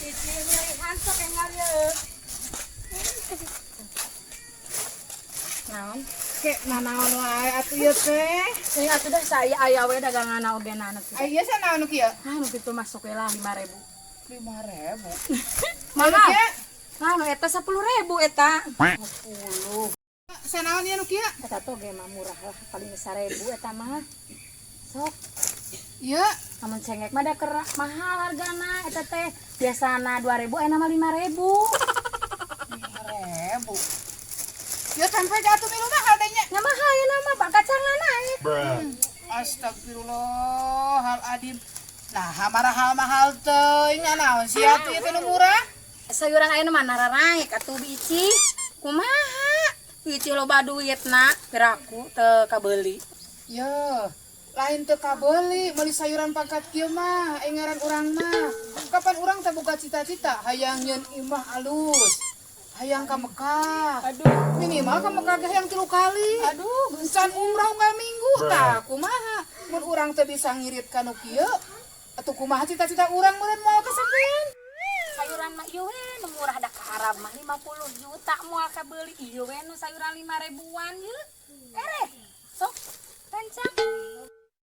Pilihan sok yang ngalir. Naon? Kek nanaon wae atuh ieu teh. Sing atuh dah saya aya we daganganna oge na anak. Aya sanaon kieu? Ah nu kitu masuk we lah 5.000. 5.000. Mahal. Nah, nu eta 10.000 eta. 10. Sanaon ieu nu kieu? Eta tuh ge mah murah lah, paling 1.000 eta mah. Sok. Ieu Amun cengek mah da keur mahal hargana eta teh. Biasana 2.000 ena mah 5.000. 5.000. Ieu tempe jatuh milu mahal teh nya. Nya mahal ya nama Pak kacangna naik. Astagfirullahaladzim. Nah, hamara mahal teh nya naon sih atuh ieu teh nu murah? Sayuran ayeuna mah nararaek atuh bici. Kumaha? Bici loba duitna, piraku teu kabeuli. Yo, lain teu kabeuli meuli sayuran pangkat kieu mah engaran urang mah. Kapan urang teh boga cita-cita hayang nyeun imah alus. Hayang ka Mekah. Aduh, Minimal ka Mekah ge hayang 3 kali. aduh, Can umrah unggal minggu tah kumaha? Mun urang teh bisa ngirit ka nu kieu atuh kumaha cita-cita urang meureun moal kasampean? sayuran mah ieu we nu murah da ka Arab mah 50 juta moal kabeuli ieu we nu sayuran 5.000-an ieu. Ereh, sok rencang.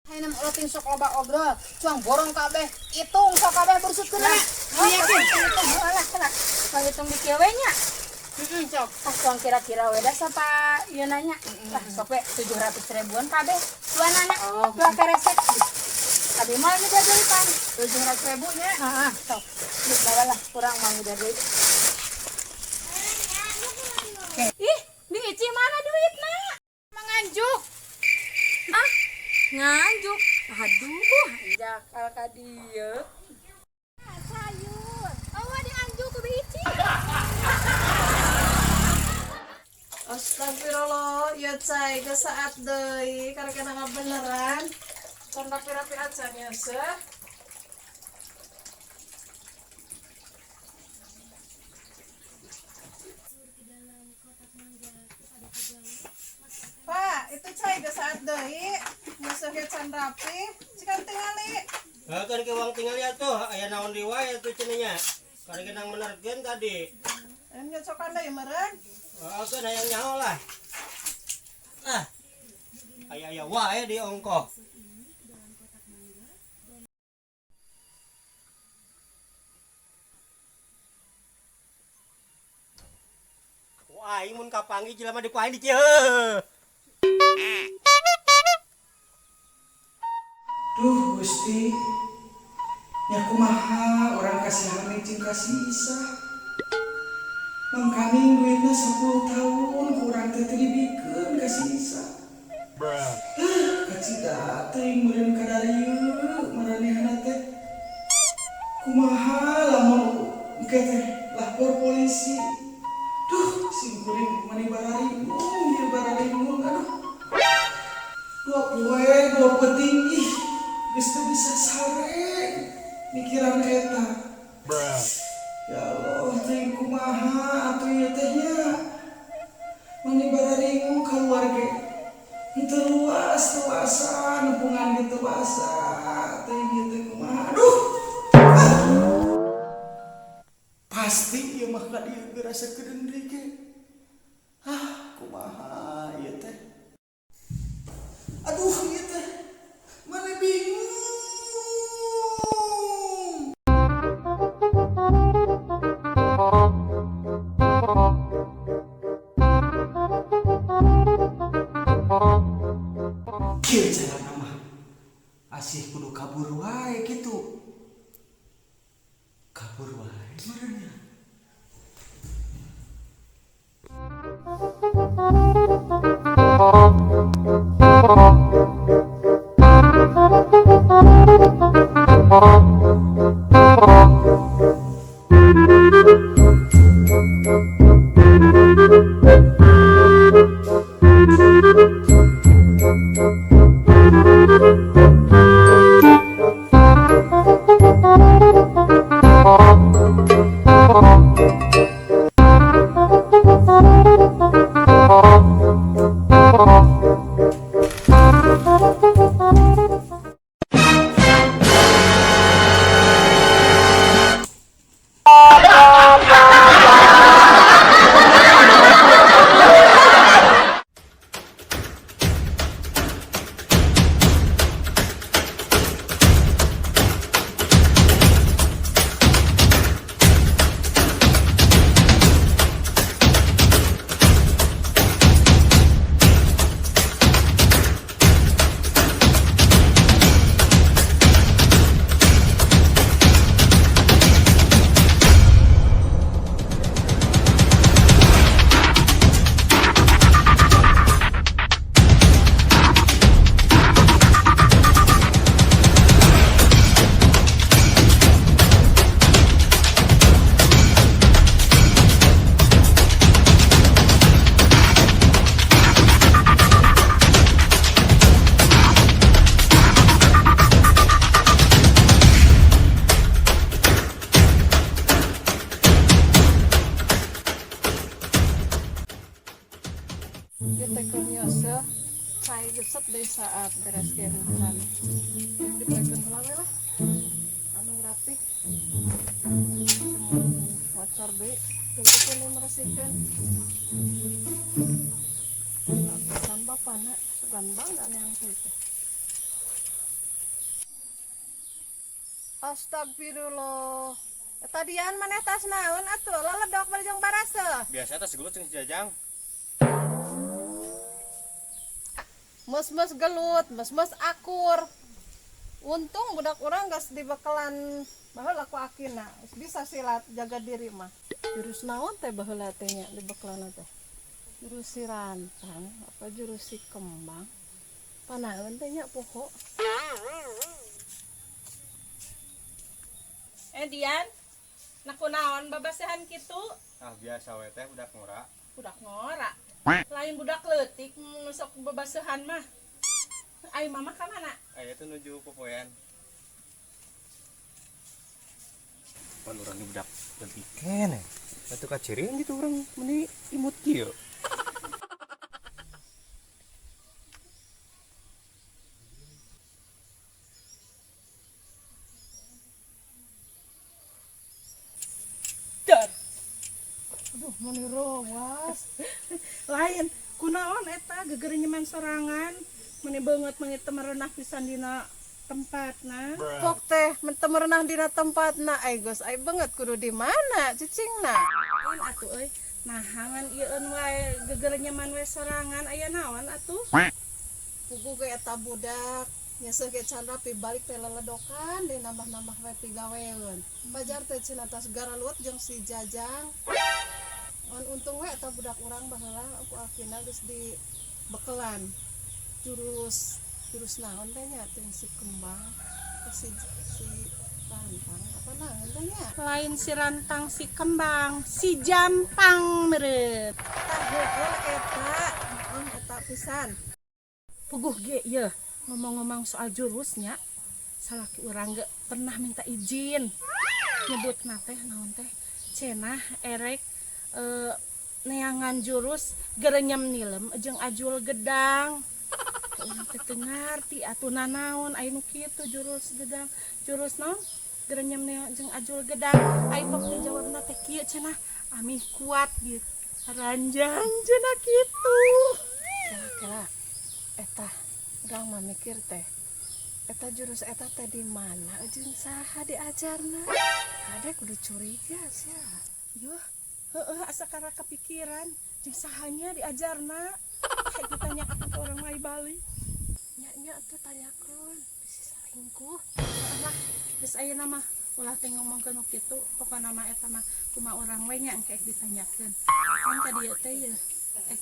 Hayeuna mah ulah sok loba obrol, cuang borong kabeh, itung sok kabeh bersutkeun. Oh, yakin? Alah, kelak. Kalau hitung di kieu we nya. Sok. Ah, tuang kira-kira we da sapa ieu nanya. Tah sok we 700.000-an kabeh. Dua nanya. Dua keresek. Abi mah nu jadi pan 700.000 nya. Heeh, sok. Nih bawalah kurang mau jadi. Ih, di Ici mana duitna? Manganjuk. Ah, nganjuk. Aduh, jakal ka dieu. Sayur. Awa dianjuk ku Ici. Astagfirullah, ya cai ke saat deui karena nggak beneran. Kon rapi-rapi aja biasa. Pak, itu cai ke saat deui. Musuhnya can rapi, cikan tingali. Kan ke uang tinggal ya tuh, aya naon di wae tuh cenanya. Kada genang menergen tadi. Dan nyocokan deui meureun. Kan hayang nyaho lah. Ah. Aya wae di ongkoh. Wah, mun kapanggih jelema di kuaing di cieu. Duh Gusti, nya kumaha orang kasih hamil jeung kasih Isa. Mang kami duitna 10 tahun kurang teh dibikeun kasih Isa. Kacida teuing meureun kadarieu maranehna teh. Kumaha lamun engke teh lapor polisi. Duh, sing kuring mani bararingung, ieu bararingung aduh. Dua penting ih. Geus teu bisa sareng mikiran eta. Ya Allah, teuing kumaha atuh ieu teh nya. Mani bararingung kaluarga. Henteu luasa, nepungan gitu basa. Teuing ieu teh kumaha. Aduh. Pasti ieu mah ka dieu gerasakeun deui ge. Kumaha ieu teh. Aduh, ieu teh. Mana bingung. Kieu carana mah. Asih kudu kabur wae kitu. Kabur wae meureunnya. Saya geset deh saat beres kan. Dipegang kelawe lah. Anu rapi. Wacar deh. Untuk ini meresihkan. Pesan bapak nak, segan banget yang itu. Astagfirullah. Tadian maneh tas naon atuh laledok bareng barase. Biasa tas gelut jeung jajang. Mus-mus gelut, mus-mus akur. Untung budak orang geus dibekalan baheula ku akina. Bisa silat jaga diri mah. Jurus naon teh baheula teh nya dibekalan teh? Jurus si rantang apa jurus si kembang? Panaeun teh nya poho. Dian, nakunaon babasahan kitu? Ah biasa we teh budak ngora. Budak ngora. Lain budak leutik sok babasahan mah. Ai mama ka mana? Aya teh nuju popoyan. Pan urang budak leutik keneh. Atuh kaciring gitu urang meni imut kieu. Aduh, menirowas. Lain, kunaon eta geger nyeman sorangan, meni beungeut mangit teu merenah pisan dina tempatna. Pok teh teu merenah dina tempatna, ai geus ai beungeut kudu di mana cicingna? Lain atuh euy, nahangan ieueun wae geger nyeman we sorangan aya naon atuh? Pugu ge eta budak nyeseuh ge can rapi balik teh leledokan deui nambah-nambah we pigaweun. Bajar teh cenah tas garalut jeung si Jajang. Untung we eta budak urang baheula aku akina geus dibekelan jurus naon teh nya teh si kembang si rantang apa naon teh nya lain si rantang si kembang si jampang meureun tah heula eta pisan puguh ge ieu ngomong-ngomong soal jurusnya salaki urang ge pernah minta izin nyebutna teh naon teh cenah erek neangan jurus gerenyem nilem jeung ajul gedang. Urang teh teu ngarti atuh nanaon aya nu kitu jurus gedang. Jurus naon? Gerenyem jeung ajul gedang. Ai pok teh jawabna teh kieu cenah amih kuat gitu. Ranjang cenah kitu. Kira-kira eta urang mah mikir teh eta jurus eta teh di mana jeung saha diajarna? Kade kudu curiga sia. Yuh asa kara kepikiran jeung sahanya diajarna kayak ditanyakan ke orang lain Bali nya tuh tanyakeun bisi saringkuh lah geus ayeuna mah ulah teh ngomongkeun kitu pokona mah eta mah kumaha urang we nya engke ditanyakeun kan ka dieu teh ye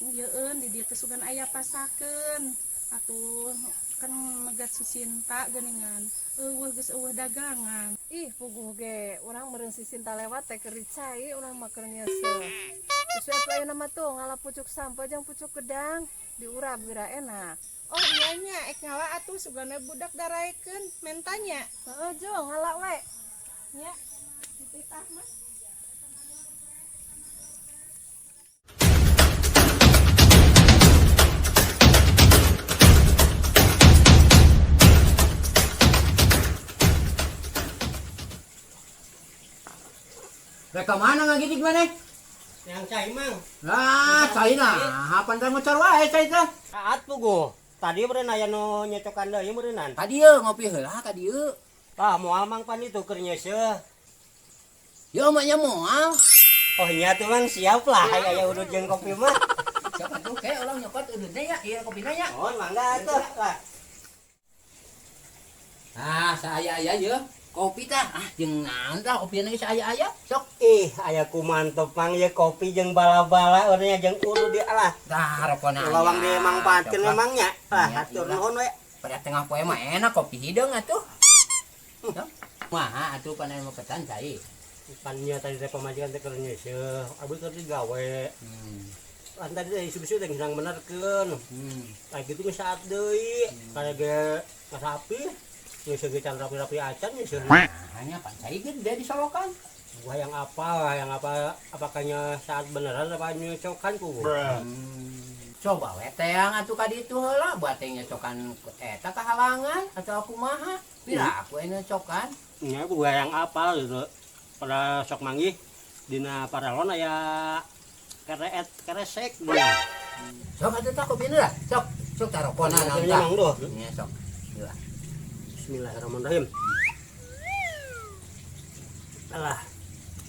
yeueun di dieu teh sugan aya pasakeun atuh kan megat Sisinta geuningan eueuh geus eueuh dagangan ih puguh ge urang meureun Sisinta lewat teh keur dicai urang mah keur nyeuseul geus we ayeuna mah tuh ngala pucuk sampo jeung pucuk gedang diurap geura enak oh iya nya ek ngala atuh sugana budak daraekeun mentanya heeh jo ngala we nya dititah mah Reka mana ngagidik maneh? Yang cai mang. Lah, cai na. Hapan teh ngocar wae cai teh. Saat puguh. Tadi meureun aya nu nyocokan deui meureunan. Ka dieu ngopi heula ka dieu. Ah moal mang pan itu keur nyeuseul. Yo maknya moal. Oh nya tuh mang siap lah aya udud jeung kopi mah. Siapa tuh kayak orang nyokot ududnya ya, iya kopina ya. Oh mangga atuh lah. Ah, saya ya. Kopi tah, jeung naon tah kopi geus aya-aya. Sok. Ih, aya kumantep mang ye kopi jeung bala-bala urang jeung udu di alah. Dah rokona. Lawang di mangpaatkeun memang nya. Lah, hatur nuhun we. Pada tengah poe mah enak kopi hideung atuh. Kumaha atuh panen mah petan cai. Pan nya tadi teh pamajikan teh keur nyeuseul, abdi keur digawe. Kan tadi teh isu-isu teh geus benerkeun. Kayak gitu geus saat deui. Kayak ge sapi. Nyeuseul ge can rapi-rapi acan nyeuseul. Hanya pancai gede di solokan. Wayang apa apakahnya saat beneran apa nyocokan ku? Coba we teang atuh ka ditu heula buat teh nyocokan eta kahalangan atau kumaha. Bila aku anu cokan. Nya gua yang apal gitu. Pada sok manggih dina paralon aya keresek dia. Sok atuh tak kopi lah. Sok tarokonan Ini anta. mang doh. Nya sok. Gila. Bismillahirrahmanirrahim. Alah,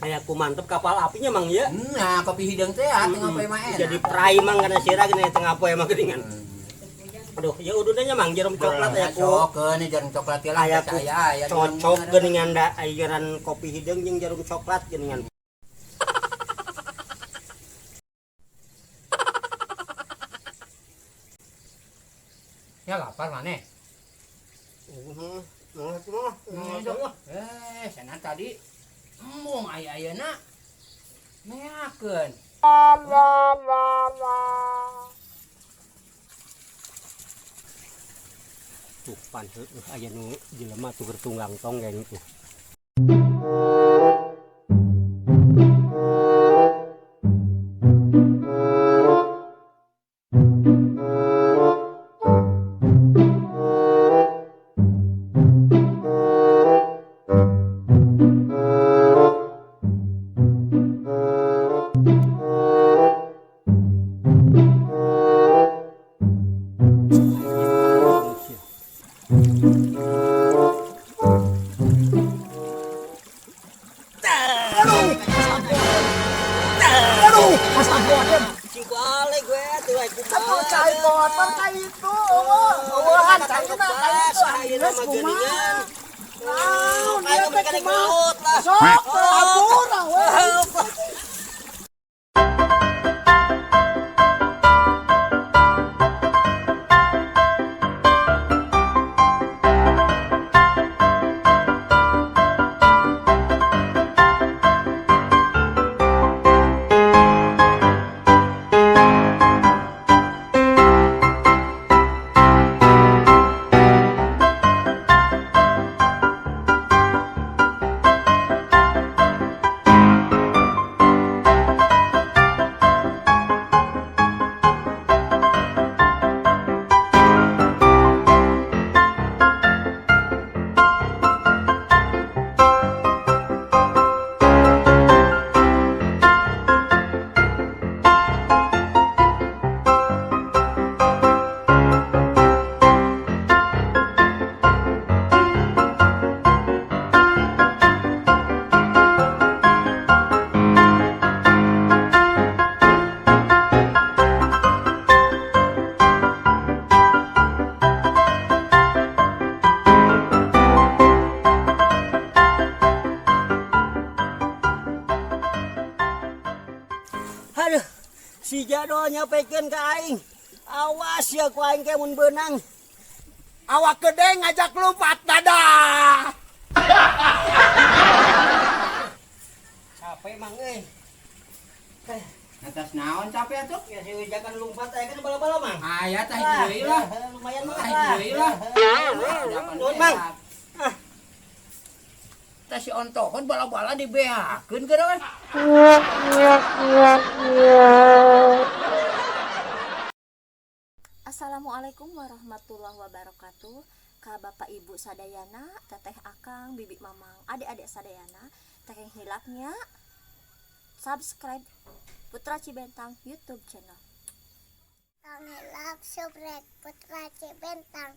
kayak ku mantep kapal apinya mang ya. Nah, kopi hidung teh tengah poe mah enak. Jadi prai mang kana sira gini tengah poe mah geuningan. Aduh, ya ududanya mang jarum coklat aya ku. Cokeun jarum coklat teh lah Aya ku saya cocok geuningan da ayeran kopi hidung jeung jarum coklat geuningan. Ya lapar maneh. Sana tadi embung aya-ayeuna meakeun. Tuh pan aya nu jelema tuh gertunggang tonggeng tuh. Cibale gue tuh aku Atuh cai kotor kayak itu. Eueuhan cai na kayak itu. ayeuna mah geuningan. Naon Ayo dia mereka teh naik kumaha? laut lah. Sok aturah we. Aduh, si Jadol nyapekeun ka aing. Awas ya ku aing ke mun beunang. Awak gede ngajak lompat dada. Capek mang euy. Atas naon capek atuh? Ya si ujakan lumpat aya kan bala-bala mang. Aya teh deui lah. Lumayan mah Teh lah. deui lah. Nuhun, Mang. Teh si ontokon bala-bala dibeakeun geureun. Assalamualaikum warahmatullahi wabarakatuh. Ka Bapak Ibu sadayana, teteh akang, bibi mamang, adik-adik sadayana, teh hilapnya subscribe Putra Cibentang YouTube channel. Tang hilap subrek Putra Cibentang